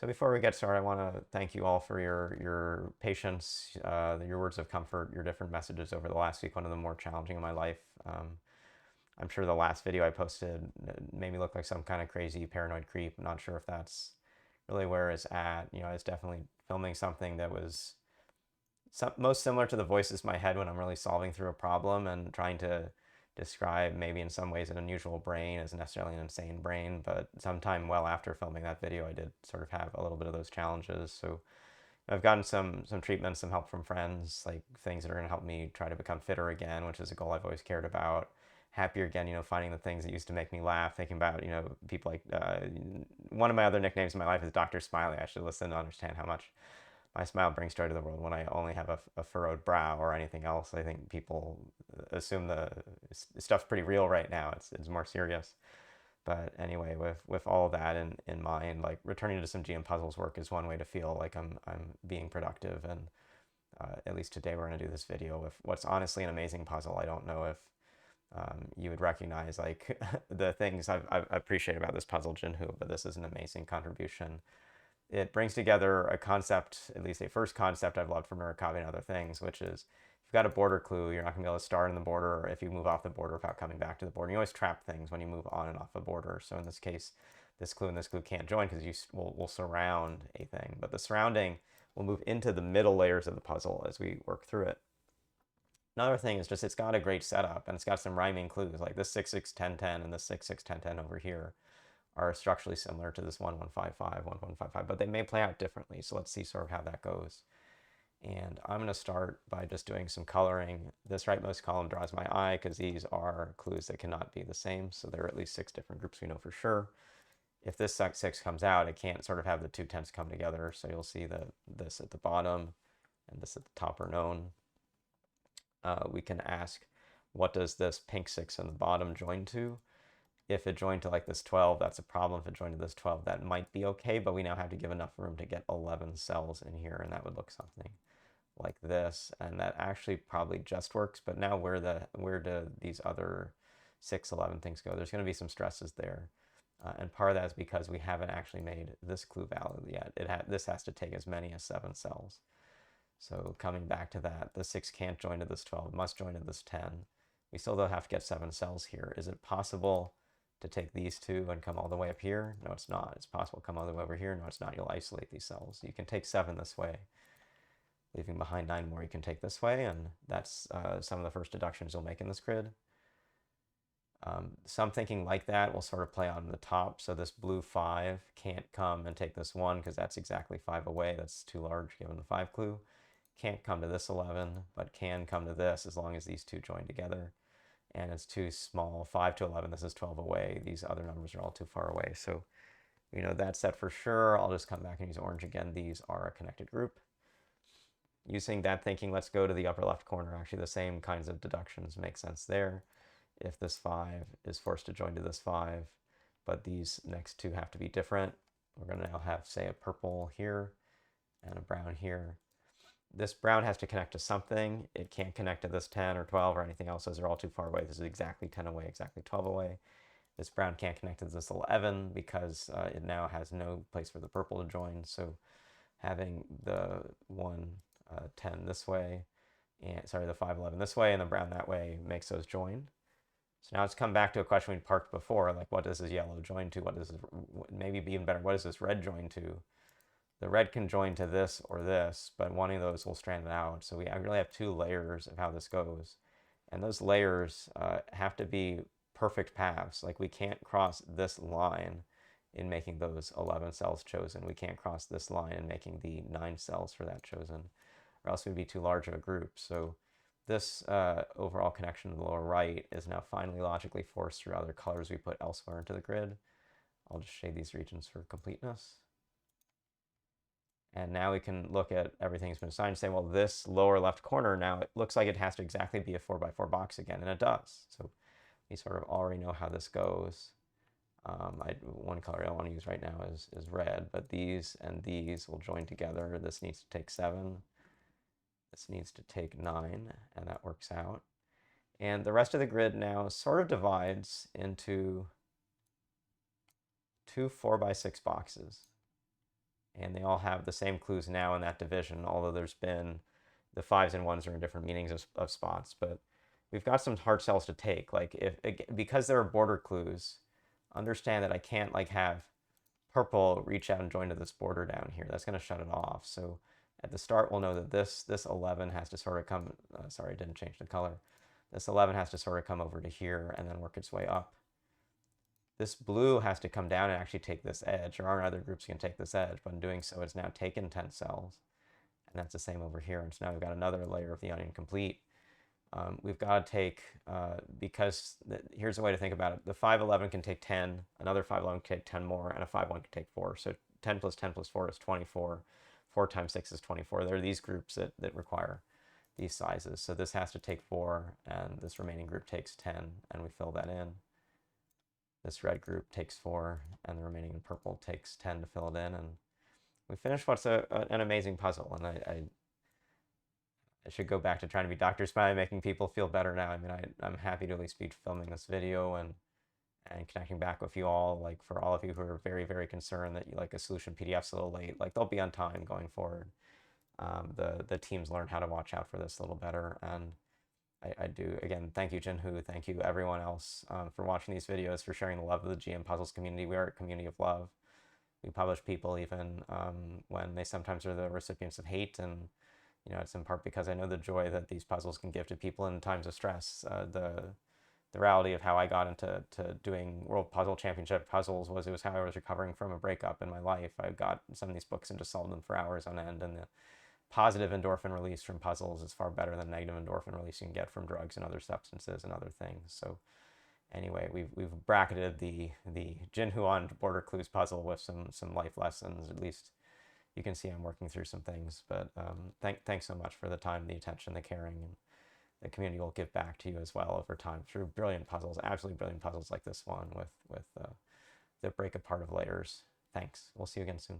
So before we get started, I want to thank you all for your patience, your words of comfort, your different messages over the last week, one of the more challenging in my life. I'm sure the last video I posted made me look like some kind of crazy paranoid creep. I'm not sure if that's really where it's at. You know, I was definitely filming something that was most similar to the voices in my head when I'm really solving through a problem and trying to describe maybe in some ways an unusual brain as necessarily an insane brain. But sometime well after filming that video, I did sort of have a little bit of those challenges. So I've gotten some treatment, some help from friends, like things that are going to help me try to become fitter again, which is a goal I've always cared about. Happier again, you know, finding the things that used to make me laugh, thinking about, you know, people like, one of my other nicknames in my life is Dr. Smiley. I should listen to understand how much my smile brings joy to the world when I only have a furrowed brow or anything else. I think people assume the stuff's pretty real right now. It's more serious. But anyway, with all of that in mind, like returning to some GMPuzzles work is one way to feel like I'm being productive. And at least today we're going to do this video with what's honestly an amazing puzzle. I don't know if you would recognize like the things I appreciate about this puzzle, JinHoo, but this is an amazing contribution. It brings together a concept, at least a first concept I've loved from Murakami and other things, which is if you've got a border clue, you're not going to be able to start in the border if you move off the border without coming back to the border. You always trap things when you move on and off a border. So in this case, this clue and this clue can't join because you will surround a thing. But the surrounding will move into the middle layers of the puzzle as we work through it. Another thing is just it's got a great setup and it's got some rhyming clues like this 6 6 10 10 and this 6 6 10 10 over here are structurally similar to this 1155, 1155, but they may play out differently. So let's see sort of how that goes. And I'm going to start by just doing some coloring. This rightmost column draws my eye because these are clues that cannot be the same. So there are at least 6 different groups we know for sure. If this 6 comes out, it can't sort of have the two tens come together. So you'll see that this at the bottom and this at the top are known. We can ask, what does this pink 6 on the bottom join to? If it joined to like this 12, that's a problem. If it joined to this 12, that might be okay, but we now have to give enough room to get 11 cells in here, and that would look something like this. And that actually probably just works, but now where do these other 6, 11 things go? There's going to be some stresses there. And part of that is because we haven't actually made this clue valid yet. This has to take as many as 7 cells. So coming back to that, the 6 can't join to this 12, must join to this 10. We still don't have to get 7 cells here. Is it possible to take these two and come all the way up here? No, it's not. It's possible to come all the way over here. No, it's not. You'll isolate these cells. You can take 7 this way, leaving behind 9 more you can take this way, and that's some of the first deductions you'll make in this grid. Some thinking like that will sort of play out on the top. So this blue 5 can't come and take this 1 because that's exactly 5 away. That's too large given the 5 clue. Can't come to this 11, but can come to this as long as these two join together. And it's too small. 5 to 11, this is 12 away. These other numbers are all too far away. So you know that's set for sure. I'll just come back and use orange again. These are a connected group. Using that thinking, let's go to the upper left corner. Actually, the same kinds of deductions make sense there. If this 5 is forced to join to this 5, but these next two have to be different, we're going to now have, say, a purple here and a brown here. This brown has to connect to something. It can't connect to this 10 or 12 or anything else. Those are all too far away. This is exactly 10 away, exactly 12 away. This brown can't connect to this 11 because it now has no place for the purple to join. So having the 1, 10 this way, and sorry, the 5, 11 this way, and the brown that way makes those join. So now it's come back to a question we parked before, like what does this yellow join to? What does this, maybe even better, what does this red join to? The red can join to this or this, but one of those will strand it out. So I really have 2 layers of how this goes. And those layers have to be perfect paths. Like we can't cross this line in making those 11 cells chosen. We can't cross this line in making the 9 cells for that chosen, or else we'd be too large of a group. So this overall connection to the lower right is now finally logically forced through other colors we put elsewhere into the grid. I'll just shade these regions for completeness. And now we can look at everything that's been assigned and say, well, this lower left corner now, it looks like it has to exactly be a 4x4 box again, and it does. So we sort of already know how this goes. One color I want to use right now is red, but these and these will join together. This needs to take 7. This needs to take 9, and that works out. And the rest of the grid now sort of divides into 2 4x6 boxes. and they all have the same clues now in that division, although there's been the 5s and 1s are in different meanings of spots. But we've got some hard cells to take. Like because there are border clues, understand that I can't like have purple reach out and join to this border down here. That's going to shut it off. So at the start, we'll know that this 11 has to sort of come, sorry, I didn't change the color. This 11 has to sort of come over to here and then work its way up. This blue has to come down and actually take this edge. There aren't other groups that can take this edge, but in doing so, it's now taken 10 cells. And that's the same over here. And so now we've got another layer of the onion complete. We've got to take, here's a way to think about it. The 511 can take 10, another 511 can take 10 more, and a 51 can take 4. So 10 plus 10 plus 4 is 24. 4 times 6 is 24. There are these groups that require these sizes. So this has to take 4, and this remaining group takes 10, and we fill that in. This red group takes 4, and the remaining in purple takes 10 to fill it in, and we finish what's an amazing puzzle. And I should go back to trying to be Dr. Smiley, making people feel better now. I mean, I'm happy to at least be filming this video and connecting back with you all. Like for all of you who are very, very concerned that like a solution PDF's a little late, like they'll be on time going forward. The teams learn how to watch out for this a little better. And I do, again, thank you, JinHoo. Thank you, everyone else, for watching these videos, for sharing the love of the GMPuzzles community. We are a community of love. We publish people even when they sometimes are the recipients of hate, and it's in part because I know the joy that these puzzles can give to people in times of stress. The reality of how I got into doing World Puzzle Championship puzzles was it was how I was recovering from a breakup in my life. I got some of these books and just solved them for hours on end, and the positive endorphin release from puzzles is far better than negative endorphin release you can get from drugs and other substances and other things. So anyway, we've bracketed the JinHoo Ahn border clues puzzle with some life lessons. At least you can see I'm working through some things. But thanks so much for the time, the attention, the caring, and the community will give back to you as well over time through brilliant puzzles, absolutely brilliant puzzles like this one with the break apart of layers. Thanks. We'll see you again soon.